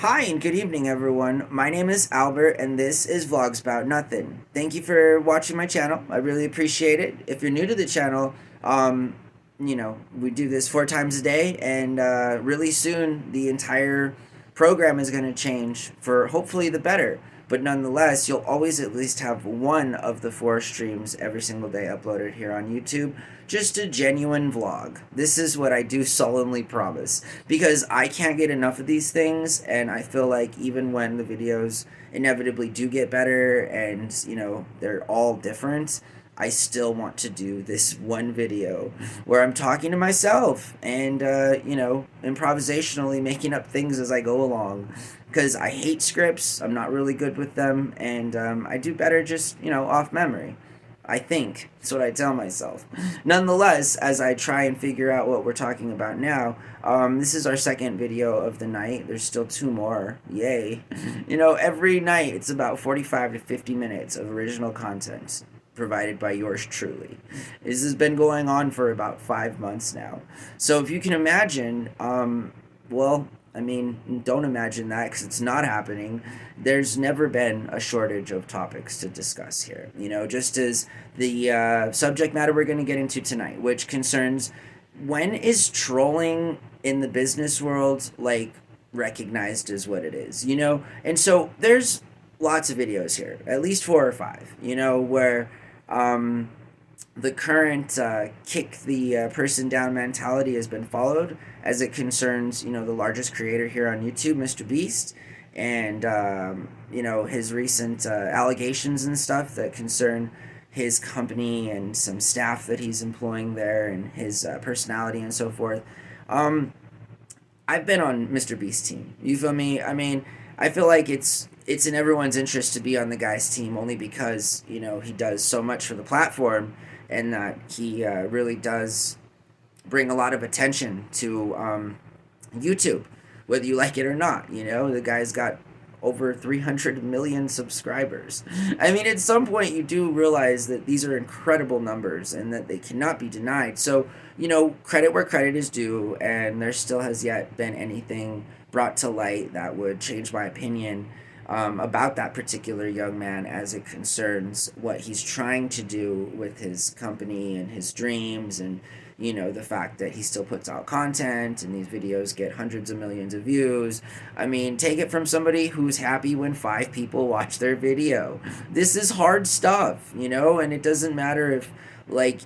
Hi and good evening, everyone. My name is Albert, and this is VlogsBoutNothin. Thank you for watching my channel. I really appreciate it. If you're new to the channel, um, we do this 4 times a day, and really soon the entire program is going to change for hopefully the better. But nonetheless, you'll always at least have one of the 4 streams every single day uploaded here on YouTube. Just a genuine vlog. This is what I do solemnly promise. Because I can't get enough of these things, and I feel like even when the videos inevitably do get better and, they're all different, I still want to do this one video where I'm talking to myself and, improvisationally making up things as I go along. Because I hate scripts, I'm not really good with them, and I do better just, off memory. I think. That's what I tell myself. Nonetheless, as I try and figure out what we're talking about now, this is our second video of the night. There's still 2 more. Yay. Every night it's about 45 to 50 minutes of original content provided by yours truly. This has been going on for about 5 months now. So if you can imagine, don't imagine that because it's not happening. There's never been a shortage of topics to discuss here. Just as the subject matter we're going to get into tonight, which concerns when is trolling in the business world recognized as what it is, And so there's lots of videos here, at least 4 or 5, where the current kick the person down mentality has been followed as it concerns, the largest creator here on YouTube, Mr. Beast, and, his recent allegations and stuff that concern his company and some staff that he's employing there and his personality and so forth. I've been on Mr. Beast's team. You feel me? I mean, I feel like it's in everyone's interest to be on the guy's team only because, he does so much for the platform and that he really does bring a lot of attention to YouTube, whether you like it or not. The guy's got over 300 million subscribers. I mean, at some point you do realize that these are incredible numbers and that they cannot be denied. So, credit where credit is due, and there still has yet been anything brought to light that would change my opinion about that particular young man as it concerns what he's trying to do with his company and his dreams, and the fact that he still puts out content and these videos get hundreds of millions of views. I mean, take it from somebody who's happy when 5 people watch their video. This is hard stuff, and it doesn't matter if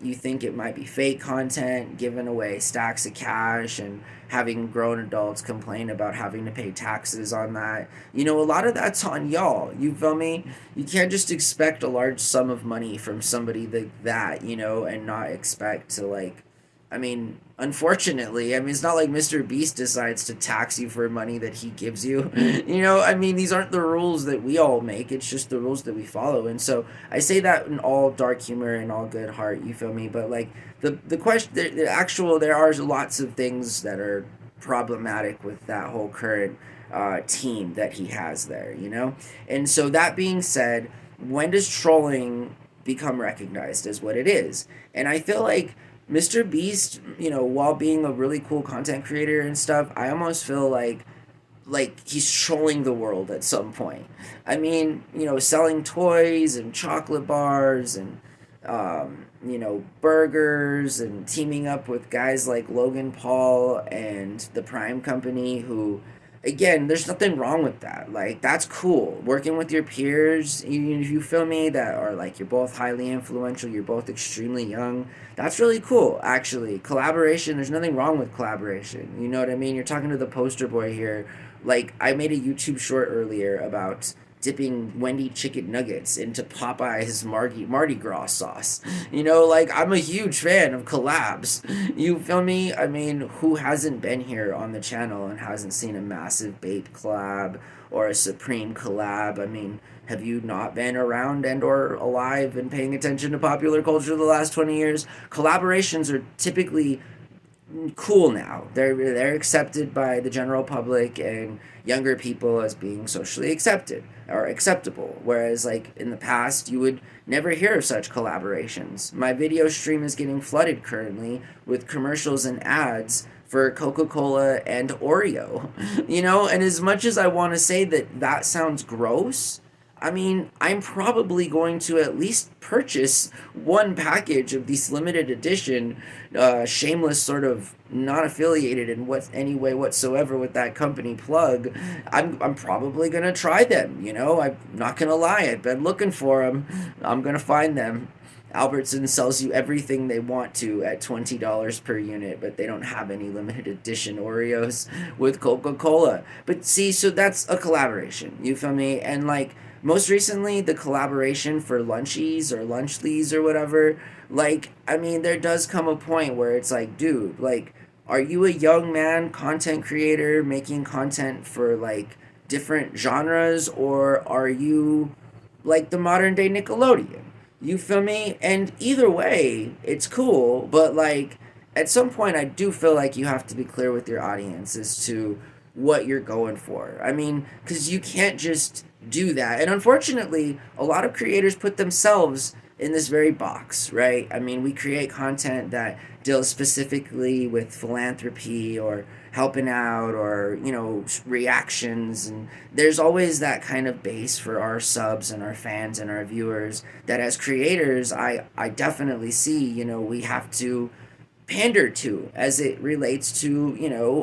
you think it might be fake content, giving away stacks of cash and having grown adults complain about having to pay taxes on that. A lot of that's on y'all. You feel me? You can't just expect a large sum of money from somebody like that, and not expect to unfortunately, it's not like Mr. Beast decides to tax you for money that he gives you. These aren't the rules that we all make. It's just the rules that we follow. And so I say that in all dark humor and all good heart, you feel me? But the question, there are lots of things that are problematic with that whole current team that he has there, And so that being said, when does trolling become recognized as what it is? And I feel like Mr. Beast, while being a really cool content creator and stuff, I almost feel like he's trolling the world at some point. Selling toys and chocolate bars and burgers and teaming up with guys like Logan Paul and the Prime Company who, again, there's nothing wrong with that. That's cool. Working with your peers, you feel me, that are you're both highly influential, you're both extremely young. That's really cool, actually. Collaboration, there's nothing wrong with collaboration. You know what I mean? You're talking to the poster boy here. I made a YouTube short earlier about dipping Wendy chicken nuggets into Popeye's Mardi Gras sauce. I'm a huge fan of collabs. You feel me? Who hasn't been here on the channel and hasn't seen a massive Bape collab or a Supreme collab? Have you not been around and or alive and paying attention to popular culture the last 20 years? Collaborations are typically cool now. They're accepted by the general public and younger people as being socially accepted or acceptable. Whereas in the past, you would never hear of such collaborations. My video stream is getting flooded currently with commercials and ads for Coca-Cola and Oreo. And as much as I want to say that that sounds gross, I mean, I'm probably going to at least purchase one package of these limited edition, shameless sort of not affiliated in what any way whatsoever with that company plug. I'm probably gonna try them. I'm not gonna lie. I've been looking for them. I'm gonna find them. Albertson sells you everything they want to at $20 per unit, but they don't have any limited edition Oreos with Coca-Cola. But see, so that's a collaboration. You feel me? And like most recently, the collaboration for Lunchies or Lunchlies or whatever, like, I mean, there does come a point where it's like, dude, like, are you a young man content creator making content for like different genres, or are you like the modern day Nickelodeon? You feel me? And either way, it's cool, but like at some point I do feel like you have to be clear with your audience as to what you're going for. I mean, cuz you can't just do that. And unfortunately, a lot of creators put themselves in this very box, right? I mean, we create content that deals specifically with philanthropy or helping out or, reactions. And there's always that kind of base for our subs and our fans and our viewers that as creators, I definitely see, we have to pander to as it relates to,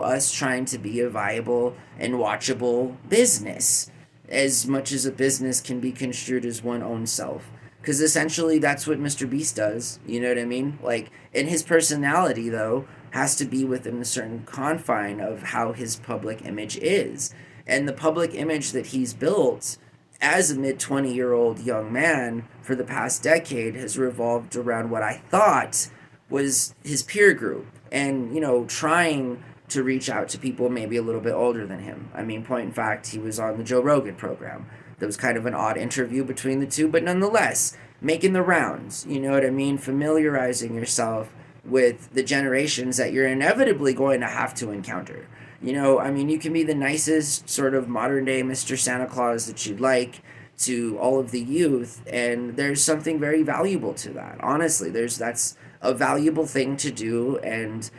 us trying to be a viable and watchable business as much as a business can be construed as one own self. Because essentially that's what Mr. Beast does. You know what I mean? Like, and his personality, though, has to be within a certain confine of how his public image is. And the public image that he's built as a mid-20-year-old young man for the past decade has revolved around what I thought was his peer group. And, trying to reach out to people maybe a little bit older than him. I mean, point in fact, he was on the Joe Rogan program. That was kind of an odd interview between the two, but nonetheless, making the rounds, you know what I mean? Familiarizing yourself with the generations that you're inevitably going to have to encounter. I mean, you can be the nicest sort of modern day Mr. Santa Claus that you'd like to all of the youth, and there's something very valuable to that. Honestly, that's a valuable thing to do, and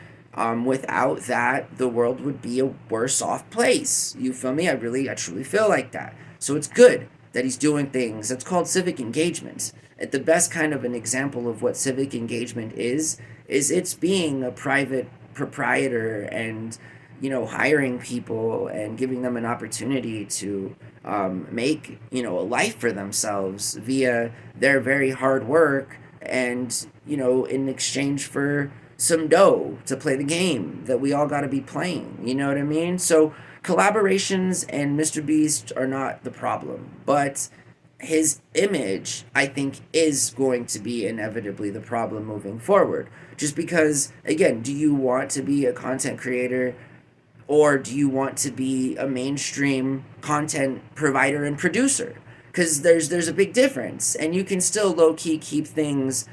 without that, the world would be a worse off place. You feel me? I truly feel like that. So it's good that he's doing things. That's called civic engagement. At the best kind of an example of what civic engagement is it's being a private proprietor and, hiring people and giving them an opportunity to make, a life for themselves via their very hard work and, in exchange for some dough to play the game that we all got to be playing. You know what I mean? So collaborations and Mr. Beast are not the problem, but his image, I think, is going to be inevitably the problem moving forward. Just because, again, do you want to be a content creator or do you want to be a mainstream content provider and producer? Because there's a big difference, and you can still low-key keep things,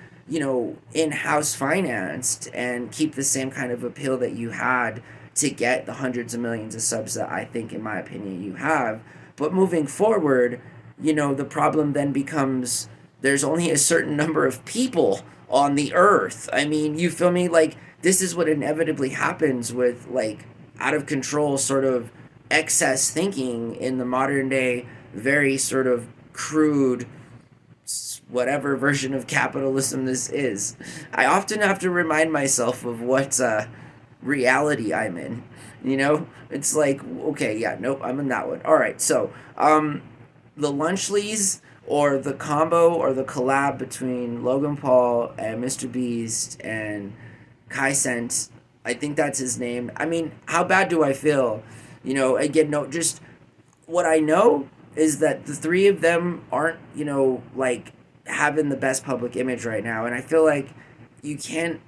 in-house financed and keep the same kind of appeal that you had to get the hundreds of millions of subs that I think, in my opinion, you have. But moving forward, the problem then becomes there's only a certain number of people on the earth. I mean, you feel me? Like, this is what inevitably happens with, like, out of control sort of excess thinking in the modern day, very sort of crude, whatever version of capitalism this is. I often have to remind myself of what reality I'm in. It's like, okay, yeah, nope, I'm in that one. All right, so the Lunchlies or the combo or the collab between Logan Paul and Mr. Beast and Kai Cent, I think that's his name. I mean, how bad do I feel? Again, no, just what I know is that the three of them aren't, like having the best public image right now. And I feel like you can't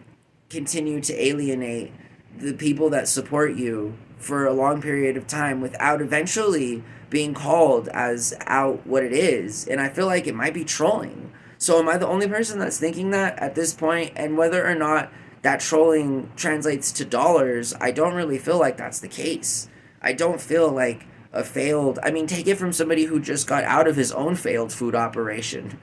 continue to alienate the people that support you for a long period of time without eventually being called as out what it is. And I feel like it might be trolling. So am I the only person that's thinking that at this point? And whether or not that trolling translates to dollars, I don't really feel like that's the case. I don't feel like take it from somebody who just got out of his own failed food operation.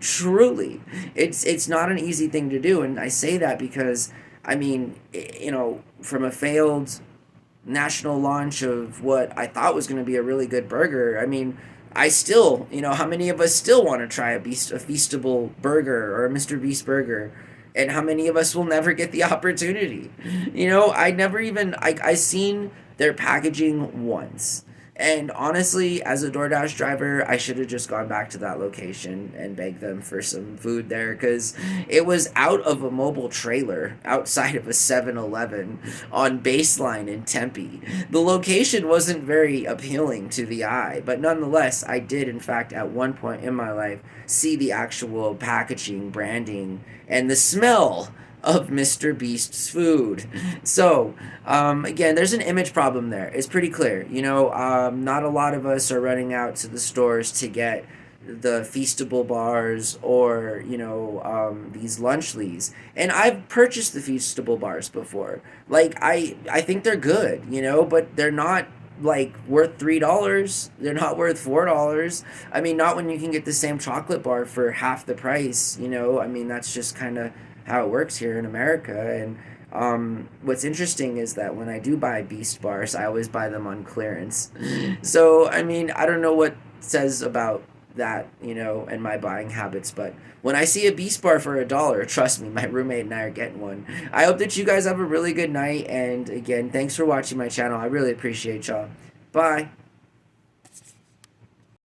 Truly, it's not an easy thing to do. And I say that because I mean, from a failed national launch of what I thought was going to be a really good burger, I mean, I still, how many of us still want to try a Feastable burger or a Mr. Beast burger? And how many of us will never get the opportunity? I never even, I seen their packaging once. And honestly, as a DoorDash driver, I should have just gone back to that location and begged them for some food there, because it was out of a mobile trailer outside of a 7-Eleven on Baseline in Tempe. The location wasn't very appealing to the eye, but nonetheless, I did, in fact, at one point in my life, see the actual packaging, branding, and the smell of Mr. Beast's food. So, again, there's an image problem there. It's pretty clear. Not a lot of us are running out to the stores to get the Feastable bars or, these Lunchleys. And I've purchased the Feastable bars before. Like, I think they're good, but they're not like worth $3. They're not worth $4. I mean, not when you can get the same chocolate bar for half the price. I mean, that's just kind of how it works here in America. And what's interesting is that when I do buy Beast bars, I always buy them on clearance. So, I mean, I don't know what says about that, and my buying habits, but when I see a Beast bar for $1, trust me, my roommate and I are getting one. I hope that you guys have a really good night, and again, thanks for watching my channel. I really appreciate y'all. Bye.